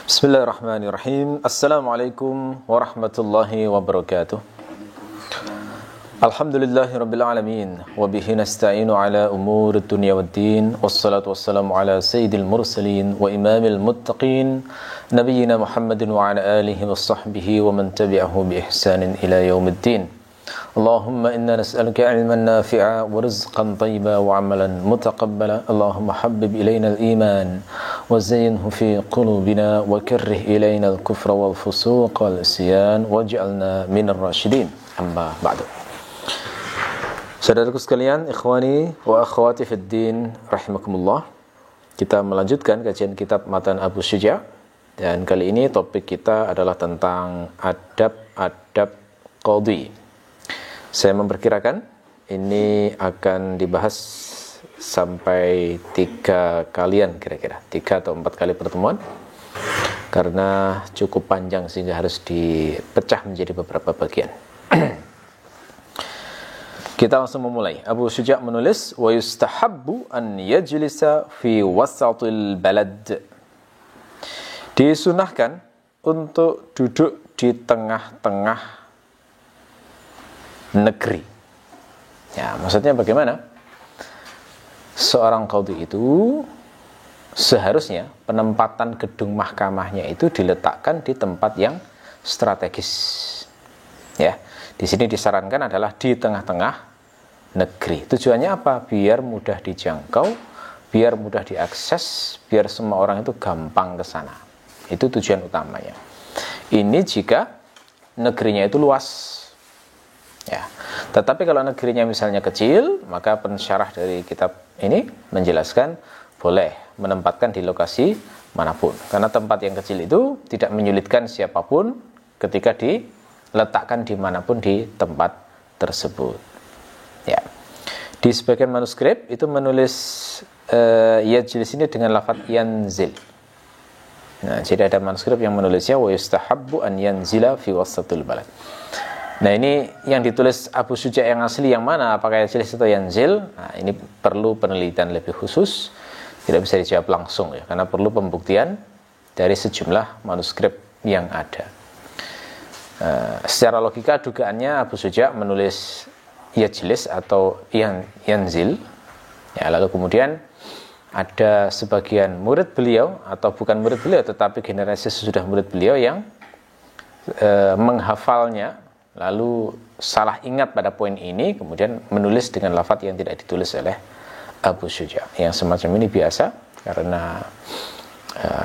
Bismillahirrahmanirrahim. Assalamualaikum warahmatullahi wabarakatuh. Alhamdulillahirabbil alamin wa bihi nasta'inu ala umuri dunya waddin wassalatu wassalamu ala sayyidil mursalin wa imamil muttaqin nabiyyina Muhammadin wa ala alihi wassahbihi wa man tabi'ahu bi ihsanin ila yaumiddin. Allahumma inna nas'aluka ilman nafi'a wa rizqan tayyiba wa amalan mutaqabbala. Allahumma habbib ilayna al-iman wa zayyinhu fi qulubina wa karrih ilayna al-kufra wal fusuq wal isyan waj'alna minar rasyidin. Amma ba'du. Saudaraku sekalian, ikhwani wa akhwati fid din rahimakumullah. Kita melanjutkan kajian kitab Matan Abu Syuja, dan kali ini topik kita adalah tentang adab-adab qadhi. Saya memperkirakan ini akan dibahas sampai 3 kalian, kira-kira 3 atau 4 kali pertemuan, karena cukup panjang sehingga harus dipecah menjadi beberapa bagian. Kita langsung memulai. Abu Syuja menulis, wa yustahabbu an yajlisa fi wasatil balad. Disunahkan untuk duduk di tengah-tengah negeri. Ya, maksudnya bagaimana? Seorang qadhi itu seharusnya penempatan gedung mahkamahnya itu diletakkan di tempat yang strategis. Ya, di sini disarankan adalah di tengah-tengah negeri. Tujuannya apa? Biar mudah dijangkau, biar mudah diakses, biar semua orang itu gampang ke sana. Itu tujuan utamanya. Ini jika negerinya itu luas. Ya, tetapi kalau negerinya misalnya kecil, maka pensyarah dari kitab ini menjelaskan boleh menempatkan di lokasi manapun, karena tempat yang kecil itu tidak menyulitkan siapapun ketika diletakkan dimanapun di tempat tersebut. Ya, di sebagian manuskrip itu menulis yajlis ini dengan lafaz yanzil. Nah, jadi ada manuskrip yang menulisnya wa yustahabbu an yanzila fi wasatil balad. Nah, ini yang ditulis Abu Syuja yang asli yang mana? Apakah yajlis atau yanzil? Nah, ini perlu penelitian lebih khusus. Tidak bisa dijawab langsung ya, karena perlu pembuktian dari sejumlah manuskrip yang ada. Secara logika dugaannya Abu Syuja menulis yajlis atau yanzil. Ya, lalu kemudian ada sebagian murid beliau, atau bukan murid beliau tetapi generasi sesudah murid beliau yang menghafalnya, lalu salah ingat pada poin ini, kemudian menulis dengan lafaz yang tidak ditulis oleh Abu Syuja. Yang semacam ini biasa, karena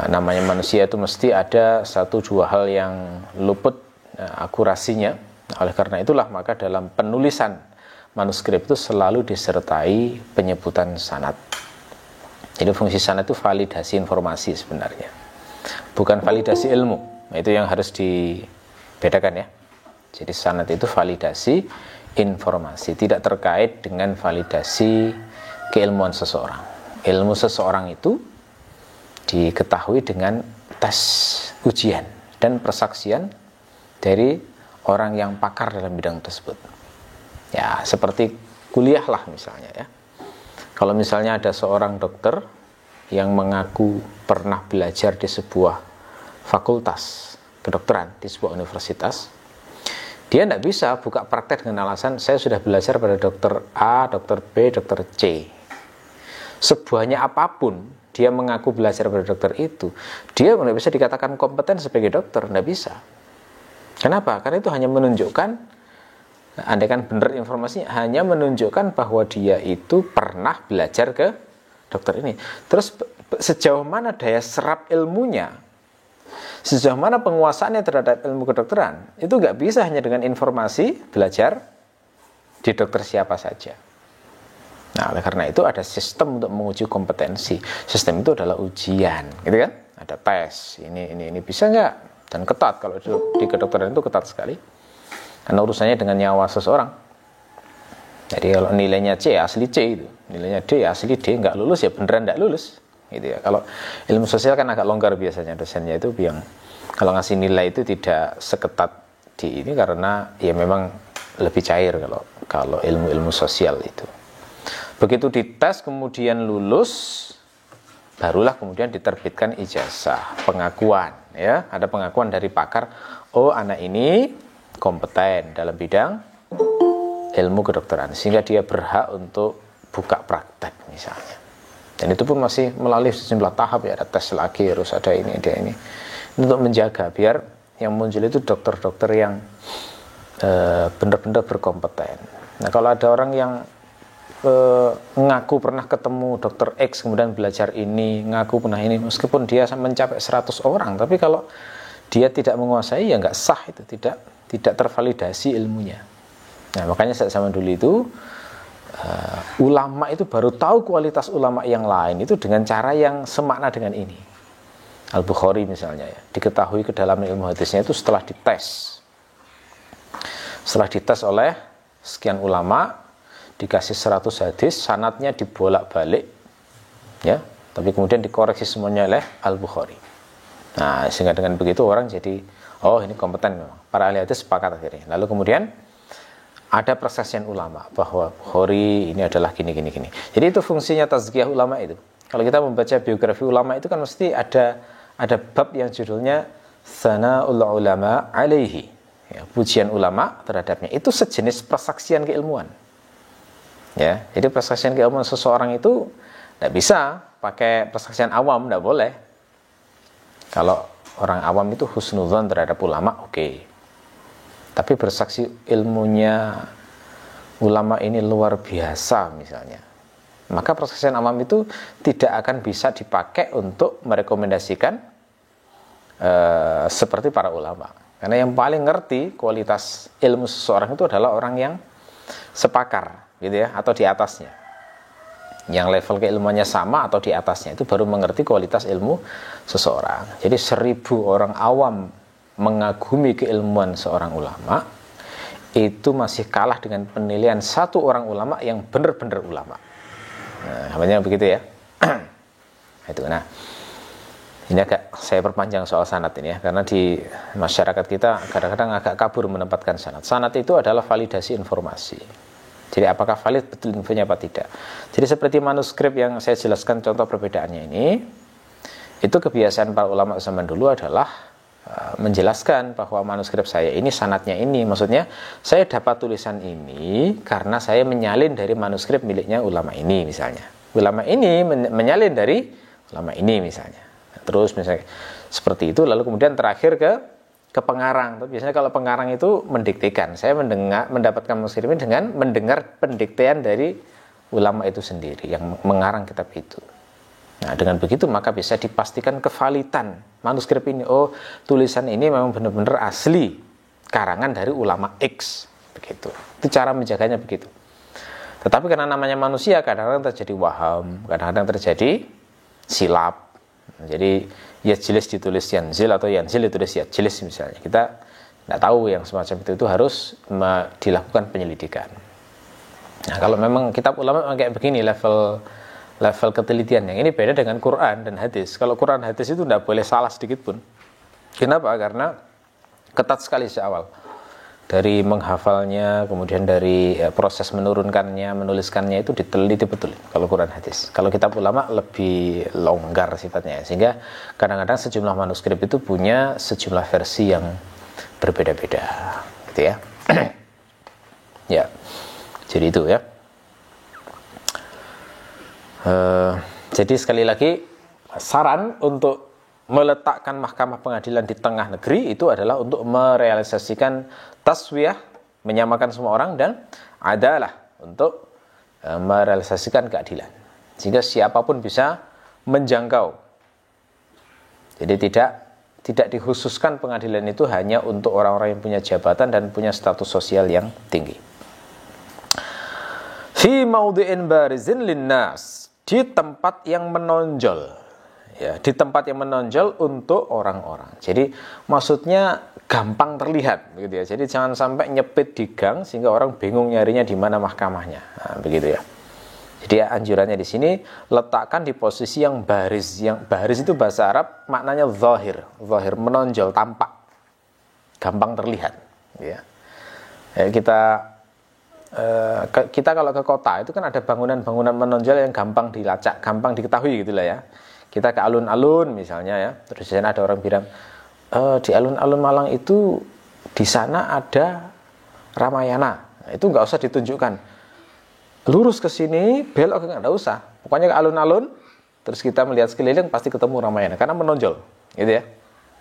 namanya manusia itu mesti ada 1-2 hal yang luput akurasinya. Oleh karena itulah maka dalam penulisan manuskrip itu selalu disertai penyebutan sanad. Jadi fungsi sanad itu validasi informasi sebenarnya, bukan validasi ilmu. Nah, itu yang harus dibedakan ya. Jadi sanad itu validasi informasi, tidak terkait dengan validasi keilmuan seseorang. Ilmu seseorang itu diketahui dengan tes ujian dan persaksian dari orang yang pakar dalam bidang tersebut. Ya, seperti kuliah lah misalnya ya. Kalau misalnya ada seorang dokter yang mengaku pernah belajar di sebuah fakultas kedokteran di sebuah universitas, dia tidak bisa buka praktek dengan alasan saya sudah belajar pada dokter A, dokter B, dokter C. Sebanyak apapun dia mengaku belajar pada dokter itu, dia tidak bisa dikatakan kompeten sebagai dokter, tidak bisa. Kenapa? Karena itu hanya menunjukkan, andaikan benar informasinya, hanya menunjukkan bahwa dia itu pernah belajar ke dokter ini. Terus sejauh mana daya serap ilmunya, sejauh mana penguasaannya terhadap ilmu kedokteran, itu nggak bisa hanya dengan informasi belajar di dokter siapa saja. Nah, oleh karena itu ada sistem untuk menguji kompetensi. Sistem itu adalah ujian, gitu kan? Ada tes, ini bisa nggak? Dan ketat, kalau di kedokteran itu ketat sekali, karena urusannya dengan nyawa seseorang. Jadi kalau nilainya C asli C itu, nilainya D asli D, nggak lulus ya beneran nggak lulus. Gitu ya. Kalau ilmu sosial kan agak longgar biasanya, dosennya itu yang kalau ngasih nilai itu tidak seketat di ini, karena ya memang lebih cair kalau ilmu-ilmu sosial itu. Begitu dites kemudian lulus, barulah kemudian diterbitkan ijazah, pengakuan, ya, ada pengakuan dari pakar, oh anak ini kompeten dalam bidang ilmu kedokteran, sehingga dia berhak untuk buka praktek misalnya. Dan itu pun masih melalui sejumlah tahap, ya, ada tes lagi, harus ada ini, ada ini, untuk menjaga biar yang muncul itu dokter-dokter yang benar-benar berkompeten. Nah, kalau ada orang yang ngaku pernah ketemu dokter X, kemudian belajar ini, ngaku pernah ini, meskipun dia mencapai 100 orang, tapi kalau dia tidak menguasai, ya nggak sah, itu tidak tervalidasi ilmunya. Nah, makanya saat zaman dulu itu ulama itu baru tahu kualitas ulama yang lain itu dengan cara yang semakna dengan ini. Al-Bukhari misalnya, ya, diketahui kedalaman ilmu hadisnya itu setelah dites. Setelah dites oleh sekian ulama, dikasih 100 hadis, sanadnya dibolak-balik, ya, tapi kemudian dikoreksi semuanya oleh Al-Bukhari. Nah, sehingga dengan begitu orang jadi, oh ini kompeten memang. Para ahli hadis sepakat akhirnya. Lalu kemudian ada persaksian ulama bahwa Bukhari ini adalah gini. Jadi itu fungsinya tazkiyah ulama itu. Kalau kita membaca biografi ulama itu kan mesti ada bab yang judulnya Sana'ul Ulama Alaihi, ya, pujian ulama terhadapnya. Itu sejenis persaksian keilmuan. Ya, jadi persaksian keilmuan seseorang itu tidak bisa pakai persaksian awam, tidak boleh. Kalau orang awam itu husnudzon terhadap ulama, oke. Tapi bersaksi ilmunya ulama ini luar biasa misalnya, maka persaksian awam itu tidak akan bisa dipakai untuk merekomendasikan seperti para ulama. Karena yang paling ngerti kualitas ilmu seseorang itu adalah orang yang sepakar, gitu ya, atau di atasnya, yang level keilmuannya sama atau di atasnya, itu baru mengerti kualitas ilmu seseorang. Jadi 1000 orang awam mengagumi keilmuan seorang ulama itu masih kalah dengan penilaian 1 orang ulama yang benar-benar ulama. Nah, namanya begitu ya. Itu. Nah, ini agak saya perpanjang soal sanad ini ya, karena di masyarakat kita kadang-kadang agak kabur menempatkan sanad. Sanad itu adalah validasi informasi. Jadi apakah valid betul infonya apa tidak. Jadi seperti manuskrip yang saya jelaskan contoh perbedaannya ini, itu kebiasaan para ulama zaman dulu adalah menjelaskan bahwa manuskrip saya ini sanadnya ini, maksudnya saya dapat tulisan ini karena saya menyalin dari manuskrip miliknya ulama ini misalnya. Ulama ini menyalin dari ulama ini misalnya. Terus misalnya seperti itu, lalu kemudian terakhir ke pengarang. Biasanya kalau pengarang itu mendiktekan, saya mendapatkan manuskrip ini dengan mendengar pendiktean dari ulama itu sendiri yang mengarang kitab itu. Nah, dengan begitu maka bisa dipastikan kevalitan manuskrip ini. Oh, tulisan ini memang benar-benar asli karangan dari ulama X, begitu. Itu cara menjaganya begitu. Tetapi karena namanya manusia, kadang-kadang terjadi waham, kadang-kadang terjadi silap. Jadi yajlis ditulis yanzil atau yanzil ditulis yajlis misalnya. Kita tidak tahu yang semacam itu harus dilakukan penyelidikan. Nah, kalau memang kitab ulama kayak begini level ketelitiannya, ini beda dengan Quran dan hadis. Kalau Quran hadis itu tidak boleh salah sedikit pun. Kenapa? Karena ketat sekali sejak awal. Dari menghafalnya, kemudian dari proses menurunkannya, menuliskannya itu diteliti betul. Kalau Quran hadis. Kalau kitab ulama lebih longgar sifatnya, sehingga kadang-kadang sejumlah manuskrip itu punya sejumlah versi yang berbeda-beda, gitu ya. Ya, jadi itu ya. Jadi sekali lagi, saran untuk meletakkan mahkamah pengadilan di tengah negeri itu adalah untuk merealisasikan taswiyah, menyamakan semua orang, dan adalah untuk merealisasikan keadilan, sehingga siapapun bisa menjangkau. Jadi tidak dikhususkan pengadilan itu hanya untuk orang-orang yang punya jabatan dan punya status sosial yang tinggi. Fi maudhi'in barizin linnas, di tempat yang menonjol, ya, di tempat yang menonjol untuk orang-orang. Jadi maksudnya gampang terlihat, begitu ya. Jadi jangan sampai nyepit di gang sehingga orang bingung nyarinya di mana mahkamahnya, nah, begitu ya. Jadi anjurannya di sini letakkan di posisi yang baris. Yang baris itu bahasa Arab maknanya zahir, menonjol, tampak, gampang terlihat, ya. Kita kalau ke kota itu kan ada bangunan-bangunan menonjol yang gampang dilacak, gampang diketahui gitulah ya. kita ke alun-alun misalnya ya, terus di sana ada orang bilang, di alun-alun Malang itu di sana ada Ramayana. Nah, itu nggak usah ditunjukkan. Lurus ke sini, belok nggak usah. Pokoknya ke alun-alun, terus kita melihat sekeliling pasti ketemu Ramayana karena menonjol, gitu ya.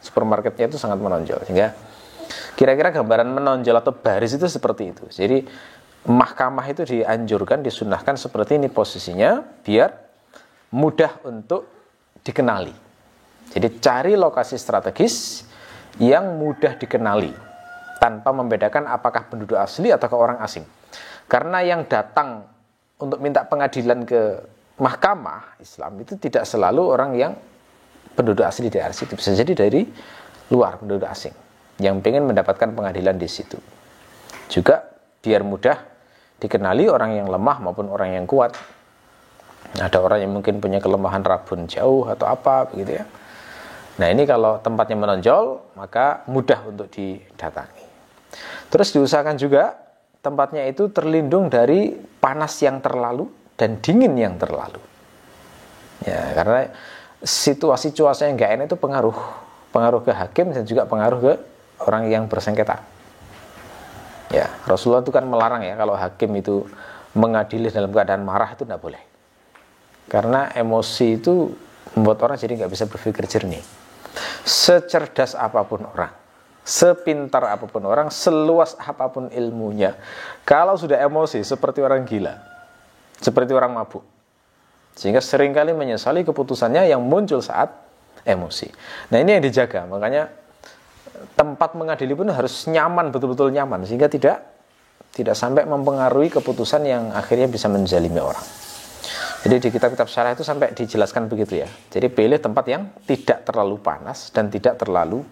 Supermarketnya itu sangat menonjol, sehingga kira-kira gambaran menonjol atau baris itu seperti itu. Jadi mahkamah itu dianjurkan, disunahkan seperti ini posisinya biar mudah untuk dikenali. Jadi cari lokasi strategis yang mudah dikenali tanpa membedakan apakah penduduk asli atau orang asing. Karena yang datang untuk minta pengadilan ke mahkamah Islam itu tidak selalu orang yang penduduk asli di situ, bisa jadi dari luar penduduk asing yang ingin mendapatkan pengadilan di situ. Juga biar mudah dikenali orang yang lemah maupun orang yang kuat. Ada orang yang mungkin punya kelemahan rabun jauh atau apa begitu ya. Nah, ini kalau tempatnya menonjol maka mudah untuk didatangi. Terus diusahakan juga tempatnya itu terlindung dari panas yang terlalu dan dingin yang terlalu. Ya, karena situasi cuaca yang enggak enak itu pengaruh ke hakim dan juga pengaruh ke orang yang bersengketa. Ya, Rasulullah itu kan melarang ya kalau hakim itu mengadili dalam keadaan marah itu tidak boleh. Karena emosi itu membuat orang jadi nggak bisa berpikir jernih. Secerdas apapun orang, sepintar apapun orang, seluas apapun ilmunya, kalau sudah emosi seperti orang gila, seperti orang mabuk, sehingga seringkali menyesali keputusannya yang muncul saat emosi. Nah, ini yang dijaga. Makanya tempat mengadili pun harus nyaman, betul-betul nyaman, sehingga tidak sampai mempengaruhi keputusan yang akhirnya bisa menzalimi orang. Jadi di kitab-kitab syarah itu sampai dijelaskan begitu ya. Jadi pilih tempat yang tidak terlalu panas dan tidak terlalu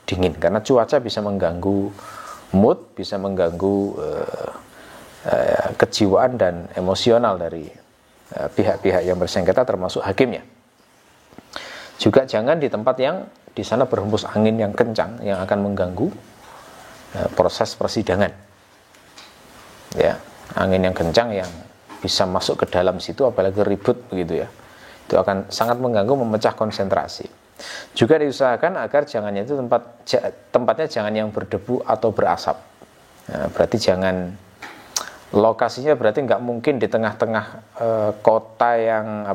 dingin, karena cuaca bisa mengganggu mood, bisa mengganggu kejiwaan dan emosional dari pihak-pihak yang bersengketa termasuk hakimnya. Juga jangan di tempat yang di sana berhembus angin yang kencang yang akan mengganggu proses persidangan. Ya, angin yang kencang yang bisa masuk ke dalam situ, apalagi ribut begitu ya, itu akan sangat mengganggu, memecah konsentrasi. Juga diusahakan agar jangannya itu tempatnya jangan yang berdebu atau berasap. Nah, berarti jangan, lokasinya berarti nggak mungkin di tengah-tengah kota yang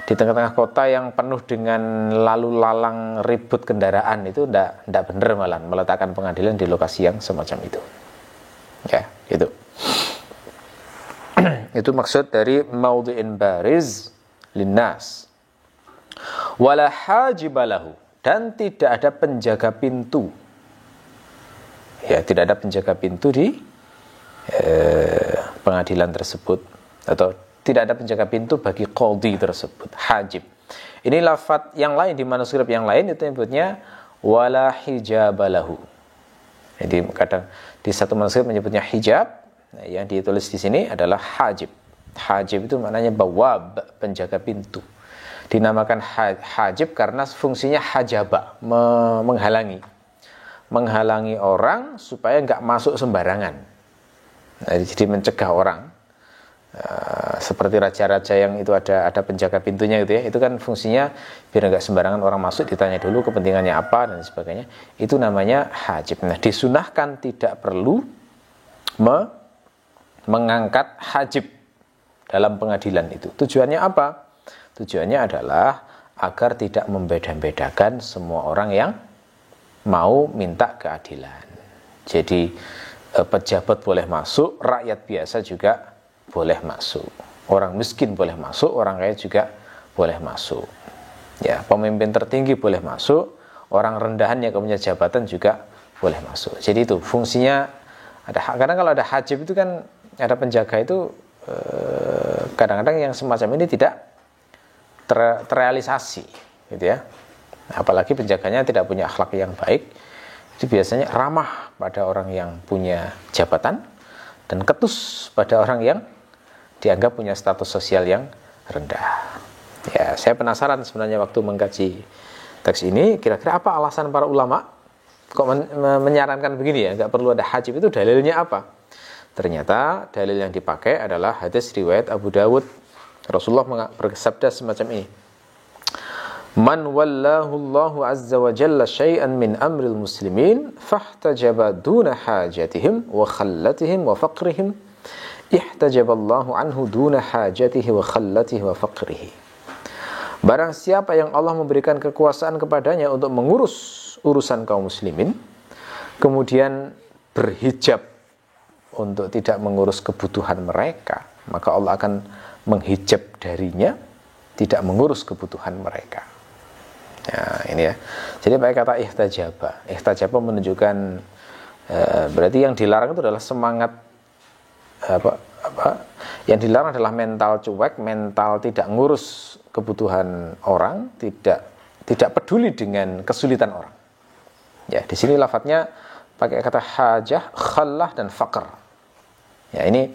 di tengah-tengah kota yang penuh dengan lalu lalang ribut kendaraan. Itu ndak benar, malah meletakkan pengadilan di lokasi yang semacam itu. Ya, itu. Itu maksud dari maudhi'in bariz linnas. Wala hajibalahu, dan tidak ada penjaga pintu. Ya, tidak ada penjaga pintu di pengadilan tersebut, atau tidak ada penjaga pintu bagi qadhi tersebut. Hajib. Ini lafaz yang lain di manuskrip yang lain itu menyebutnya wala hijabalahu. Jadi kadang di satu manuskrip menyebutnya hijab. Nah, yang ditulis di sini adalah hajib. Hajib itu maknanya bawab, penjaga pintu. Dinamakan hajib karena fungsinya hajaba, menghalangi orang supaya nggak masuk sembarangan. Nah, jadi mencegah orang. Seperti raja-raja yang itu ada penjaga pintunya gitu ya. Itu kan fungsinya biar nggak sembarangan orang masuk, ditanya dulu kepentingannya apa dan sebagainya. Itu namanya hajib. Nah, disunahkan tidak perlu mengangkat hajib dalam pengadilan itu. Tujuannya apa? Tujuannya adalah agar tidak membeda-bedakan semua orang yang mau minta keadilan. Jadi pejabat boleh masuk, rakyat biasa juga boleh masuk. Orang miskin boleh masuk, orang kaya juga boleh masuk. Ya, pemimpin tertinggi boleh masuk, orang rendahan yang punya jabatan juga boleh masuk. Jadi itu fungsinya ada. Karena kalau ada hajib itu kan ada penjaga itu, kadang-kadang yang semacam ini tidak terrealisasi gitu ya. Apalagi penjaganya tidak punya akhlak yang baik, itu biasanya ramah pada orang yang punya jabatan dan ketus pada orang yang dianggap punya status sosial yang rendah. Ya, saya penasaran sebenarnya waktu mengkaji teks ini, kira-kira apa alasan para ulama kok menyarankan begini ya, nggak perlu ada hajib, itu dalilnya apa? Ternyata dalil yang dipakai adalah hadis riwayat Abu Dawud. Rasulullah bersabda semacam ini. Man wallahu Allahu azza wa jalla syai'an min amril muslimin fahtajaba duna hajatihim wa khallatihim wa faqrihim ihtajaballahu anhu duna hajatihi wa khallatihi wa faqrihi. Barang siapa yang Allah memberikan kekuasaan kepadanya untuk mengurus urusan kaum muslimin, kemudian berhijab untuk tidak mengurus kebutuhan mereka, maka Allah akan menghijab darinya, tidak mengurus kebutuhan mereka. Ya, ini ya. Jadi pakai kata ihtajaba. Ihtajaba menunjukkan berarti yang dilarang itu adalah semangat yang dilarang adalah mental cuek, mental tidak ngurus kebutuhan orang, tidak peduli dengan kesulitan orang. Ya, di sini lafadznya pakai kata hajah, khallah dan faqr. Ya, ini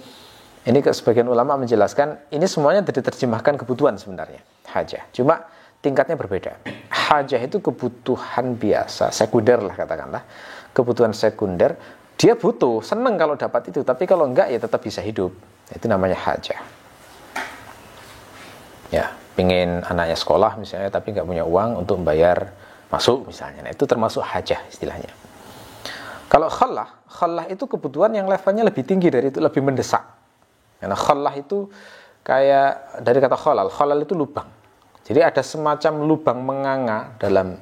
sebagian ulama menjelaskan ini semuanya diterjemahkan kebutuhan sebenarnya. Hajah. Cuma tingkatnya berbeda. Hajah itu kebutuhan biasa, sekunder lah katakanlah. Kebutuhan sekunder, dia butuh, senang kalau dapat itu, tapi kalau enggak ya tetap bisa hidup. Itu namanya hajah. Ya, pingin anaknya sekolah misalnya, tapi enggak punya uang untuk membayar masuk misalnya. Nah, itu termasuk hajah istilahnya. Kalau khallah itu kebutuhan yang levelnya lebih tinggi dari itu, lebih mendesak. Karena khallah itu kayak dari kata khalal itu lubang. Jadi ada semacam lubang menganga dalam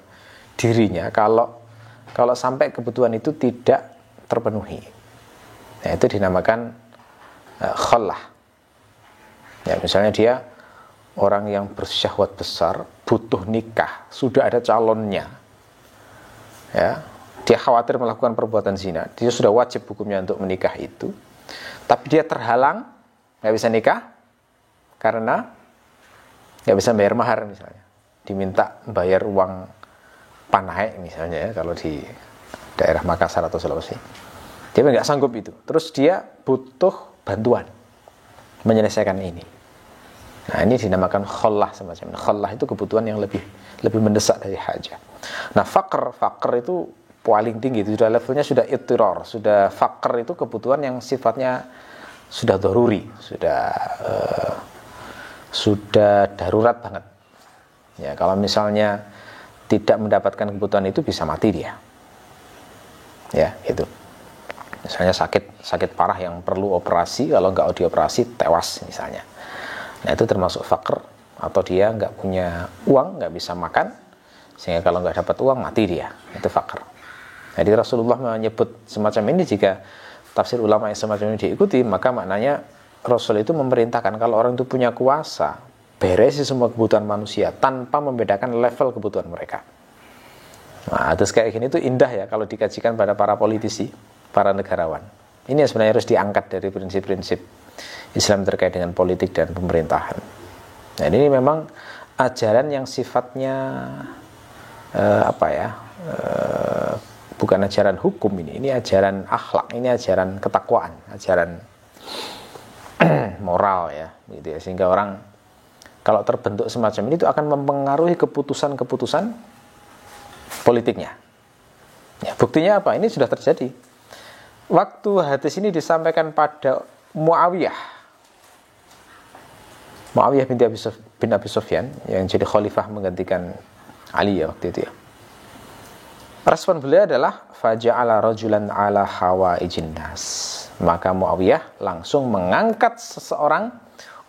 dirinya kalau sampai kebutuhan itu tidak terpenuhi. Nah, itu dinamakan khallah. Ya, misalnya dia orang yang bersyahwat besar, butuh nikah, sudah ada calonnya. Ya, dia khawatir melakukan perbuatan zina, dia sudah wajib hukumnya untuk menikah itu. Tapi dia terhalang, nggak bisa nikah karena nggak bisa bayar mahar misalnya, diminta bayar uang panai misalnya ya, kalau di daerah Makassar atau Sulawesi, dia nggak sanggup itu. Terus dia butuh bantuan menyelesaikan ini. Nah, ini dinamakan khallah semacam. Khallah itu kebutuhan yang lebih mendesak dari hajah. Nah, faqr itu paling tinggi, itu sudah levelnya sudah ittirar, sudah faqr itu kebutuhan yang sifatnya sudah daruri, sudah darurat banget. Ya, kalau misalnya tidak mendapatkan kebutuhan itu bisa mati dia. Ya, itu. Misalnya sakit parah yang perlu operasi, kalau nggak dioperasi tewas misalnya. Nah, itu termasuk faqr, atau dia nggak punya uang, nggak bisa makan, sehingga kalau nggak dapat uang mati dia. Itu faqr. Jadi Rasulullah menyebut semacam ini, jika tafsir ulama yang semacam ini diikuti, maka maknanya Rasul itu memerintahkan kalau orang itu punya kuasa, beresi semua kebutuhan manusia tanpa membedakan level kebutuhan mereka. Nah, terus kayak gini itu indah ya kalau dikajikan pada para politisi, para negarawan. Ini yang sebenarnya harus diangkat dari prinsip-prinsip Islam terkait dengan politik dan pemerintahan. Nah, ini memang ajaran yang sifatnya bukan ajaran hukum ini ajaran akhlak, ini ajaran ketakwaan, ajaran moral ya, gitu ya. Sehingga orang kalau terbentuk semacam ini itu akan mempengaruhi keputusan-keputusan politiknya. Ya, buktinya apa? Ini sudah terjadi. Waktu hadis ini disampaikan pada Muawiyah bin Abi Sufyan yang jadi khalifah menggantikan Ali ya waktu itu ya. Respon beliau adalah faja'ala rajulan ala hawaijin nas. Maka Muawiyah langsung mengangkat seseorang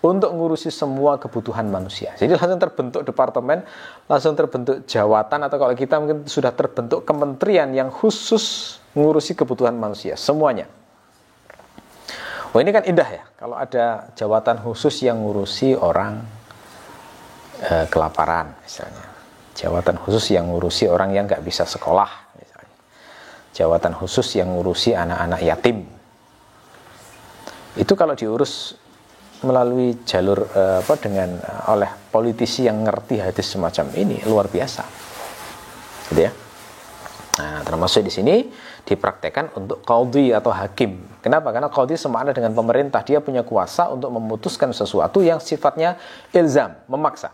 untuk ngurusi semua kebutuhan manusia. Jadi langsung terbentuk departemen, langsung terbentuk jawatan, atau kalau kita mungkin sudah terbentuk kementerian yang khusus ngurusi kebutuhan manusia semuanya. Wah, ini kan indah ya kalau ada jawatan khusus yang ngurusi orang kelaparan misalnya. Jawatan khusus yang ngurusi orang yang nggak bisa sekolah misalnya. Jawatan khusus yang ngurusi anak-anak yatim. Itu kalau diurus melalui jalur oleh politisi yang ngerti hadis semacam ini luar biasa. Gitu ya. Nah, termasuk di sini dipraktekkan untuk qadhi atau hakim. Kenapa? Karena qadhi semakna dengan pemerintah, dia punya kuasa untuk memutuskan sesuatu yang sifatnya ilzam, memaksa.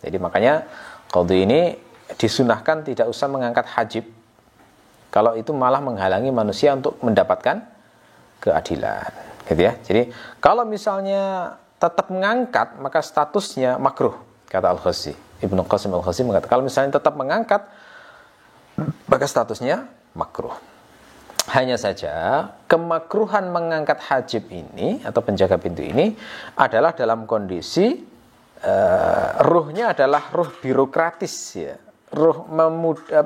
Jadi makanya qadhi ini disunahkan tidak usah mengangkat hajib. Kalau itu malah menghalangi manusia untuk mendapatkan keadilan, gitu ya. Jadi kalau misalnya tetap mengangkat, maka statusnya makruh, kata Al-Ghazi. Ibnu Qasim Al-Khazim mengatakan kalau misalnya tetap mengangkat, maka statusnya makruh. Hanya saja kemakruhan mengangkat hajib ini atau penjaga pintu ini adalah dalam kondisi ruhnya adalah ruh birokratis ya, ruh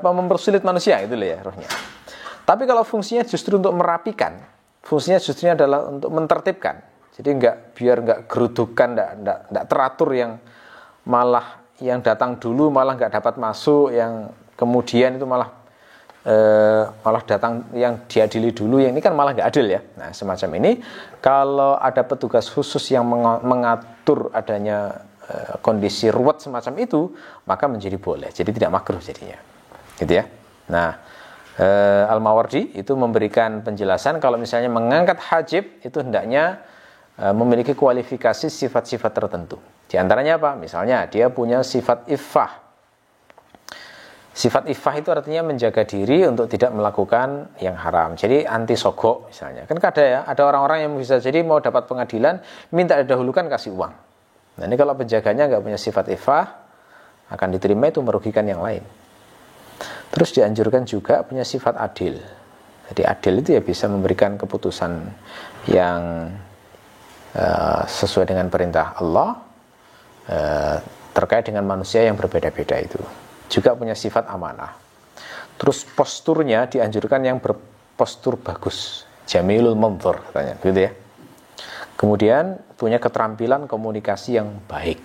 mempersulit manusia itu ya ruhnya. Tapi kalau fungsinya justru untuk merapikan, fungsinya justru adalah untuk mentertibkan. Jadi biar nggak gerudukan, nggak teratur, yang malah yang datang dulu malah nggak dapat masuk, yang kemudian itu malah datang yang diadili dulu, yang ini kan malah nggak adil ya. Nah semacam ini kalau ada petugas khusus yang mengatur adanya kondisi ruwet semacam itu, maka menjadi boleh, jadi tidak makruh jadinya, gitu ya. Nah Al-Mawardi itu memberikan penjelasan kalau misalnya mengangkat hajib itu hendaknya memiliki kualifikasi sifat-sifat tertentu. Di antaranya apa? Misalnya dia punya sifat iffah. Sifat iffah itu artinya menjaga diri untuk tidak melakukan yang haram. Jadi anti sogok misalnya. Kan ada orang-orang yang bisa jadi mau dapat pengadilan minta didahulukan kasih uang. Nah ini kalau penjaganya nggak punya sifat iffah, akan diterima itu merugikan yang lain. Terus dianjurkan juga punya sifat adil. Jadi adil itu ya bisa memberikan keputusan yang sesuai dengan perintah Allah terkait dengan manusia yang berbeda-beda itu. Juga punya sifat amanah. Terus posturnya dianjurkan yang berpostur bagus, jamilul manzur katanya, gitu ya. Kemudian punya keterampilan komunikasi yang baik,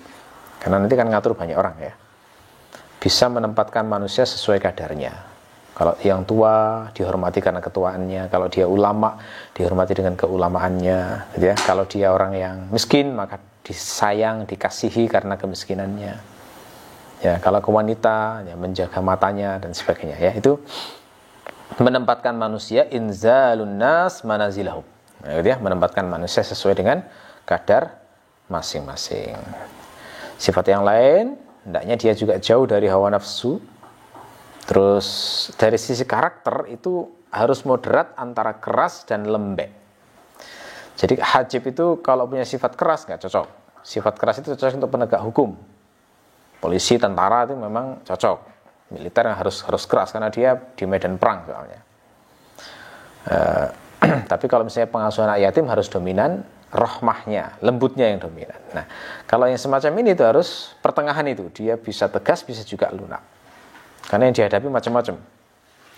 karena nanti kan ngatur banyak orang ya. Bisa menempatkan manusia sesuai kadarnya. Kalau yang tua dihormati karena ketuaannya, kalau dia ulama dihormati dengan keulamaannya, gitu ya. Kalau dia orang yang miskin maka disayang, dikasihi karena kemiskinannya. Ya, kalau ke wanita ya menjaga matanya dan sebagainya ya. Itu menempatkan manusia inzalun nas manazilahum. Ya, gitu ya, menempatkan manusia sesuai dengan kadar masing-masing. Sifat yang lain hendaknya dia juga jauh dari hawa nafsu. Terus dari sisi karakter itu harus moderat antara keras dan lembek. Jadi hajib itu kalau punya sifat keras nggak cocok. Sifat keras itu cocok untuk penegak hukum. Polisi, tentara itu memang cocok. Militer harus keras karena dia di medan perang soalnya. Tapi kalau misalnya pengasuhan anak yatim harus dominan rahmahnya, lembutnya yang dominan. Nah, kalau yang semacam ini itu harus pertengahan itu. Dia bisa tegas, bisa juga lunak. Karena yang dihadapi macam-macam.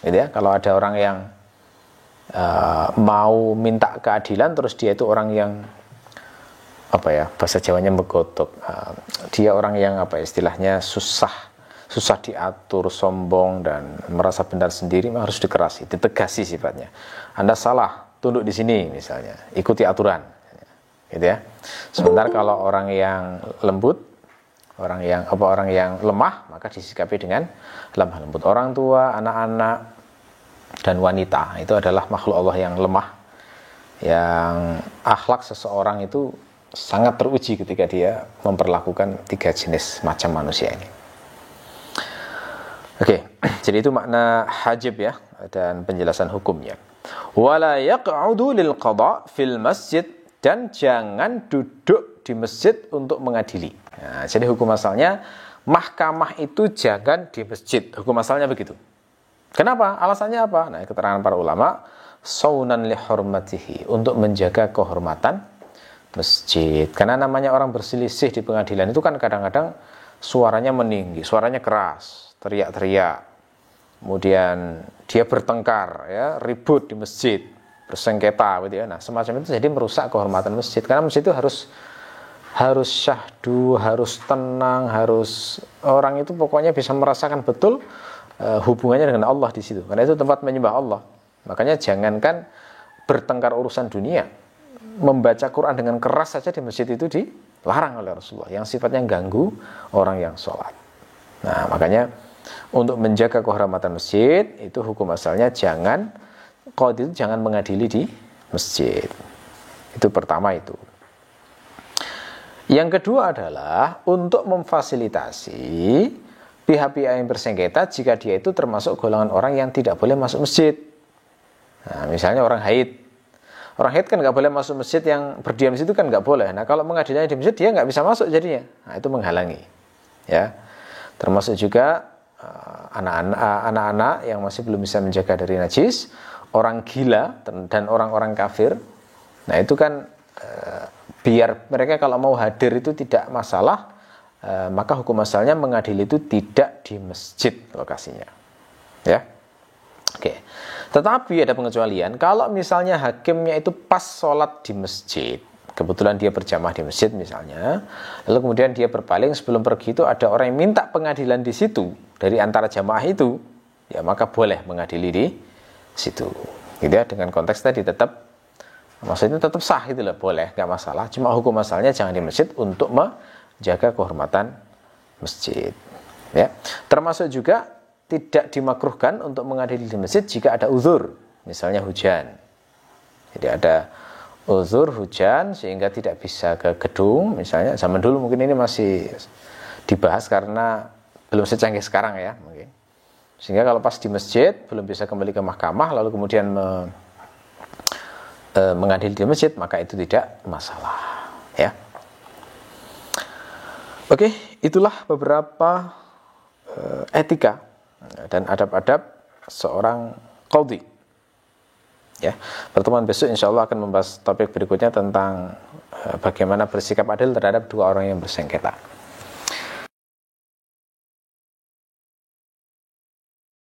Gitu ya. Kalau ada orang yang mau minta keadilan, terus dia itu orang yang bahasa Jawanya megotok. Dia orang yang istilahnya susah diatur, sombong dan merasa benar sendiri, harus dikerasi, ditegasi sifatnya. Anda salah, tunduk di sini misalnya, ikuti aturan, gitu ya. Sementara kalau orang yang lembut, orang yang lemah, maka disikapi dengan lemah lembut. Orang tua, anak-anak dan wanita itu adalah makhluk Allah yang lemah, yang akhlak seseorang itu sangat teruji ketika dia memperlakukan 3 jenis macam manusia ini. Oke, jadi itu makna hajib ya, dan penjelasan hukumnya. Wala yaq'udu lil qada fil masjid, dan jangan duduk di masjid untuk mengadili. Nah, jadi hukum asalnya mahkamah itu jangan di masjid. Hukum asalnya begitu. Kenapa? Alasannya apa? Nah, keterangan para ulama, saunan li hurmatihi, untuk menjaga kehormatan masjid. Karena namanya orang berselisih di pengadilan itu kan kadang-kadang suaranya meninggi, suaranya keras, teriak-teriak. Kemudian dia bertengkar ya, ribut di masjid, bersengketa gitu ya. Nah, semacam itu jadi merusak kehormatan masjid. Karena masjid itu harus syahdu, harus tenang, harus orang itu pokoknya bisa merasakan betul hubungannya dengan Allah di situ. Karena itu tempat menyembah Allah. Makanya jangankan bertengkar urusan dunia, membaca Quran dengan keras saja di masjid itu dilarang oleh Rasulullah, yang sifatnya ganggu orang yang sholat. Nah, makanya untuk menjaga kehormatan masjid itu hukum asalnya jangan mengadili di masjid. Itu pertama itu. Yang kedua adalah untuk memfasilitasi pihak-pihak yang bersengketa jika dia itu termasuk golongan orang yang tidak boleh masuk masjid. Nah, misalnya orang haid. Orang haid kan nggak boleh masuk masjid, yang berdiam di situ kan nggak boleh. Nah, kalau mengadilnya di masjid dia nggak bisa masuk jadinya. Nah, itu menghalangi. Ya. Termasuk juga anak-anak yang masih belum bisa menjaga dari najis, orang gila dan orang-orang kafir. Nah itu kan biar mereka kalau mau hadir itu tidak masalah, maka hukum asalnya mengadili itu tidak di masjid lokasinya, ya. Oke. Tetapi ada pengecualian, kalau misalnya hakimnya itu pas sholat di masjid, kebetulan dia berjamaah di masjid misalnya, lalu kemudian dia berpaling sebelum pergi itu ada orang yang minta pengadilan di situ dari antara jamaah itu, ya maka boleh mengadili di situ, gitu ya. Dengan konteks tadi tetap, maksudnya tetap sah gitu loh, boleh, nggak masalah. Cuma hukum asalnya jangan di masjid untuk menjaga kehormatan masjid, ya. Termasuk juga tidak dimakruhkan untuk mengadili di masjid jika ada uzur, misalnya hujan. Jadi ada uzur hujan sehingga tidak bisa ke gedung, misalnya zaman dulu mungkin ini masih dibahas karena belum secanggih sekarang ya mungkin. Sehingga kalau pas di masjid belum bisa kembali ke mahkamah lalu kemudian mengadili di masjid, maka itu tidak masalah, ya. Oke, itulah beberapa etika dan adab-adab seorang qadhi. Ya, pertemuan besok insya Allah akan membahas topik berikutnya tentang bagaimana bersikap adil terhadap dua orang yang bersengketa.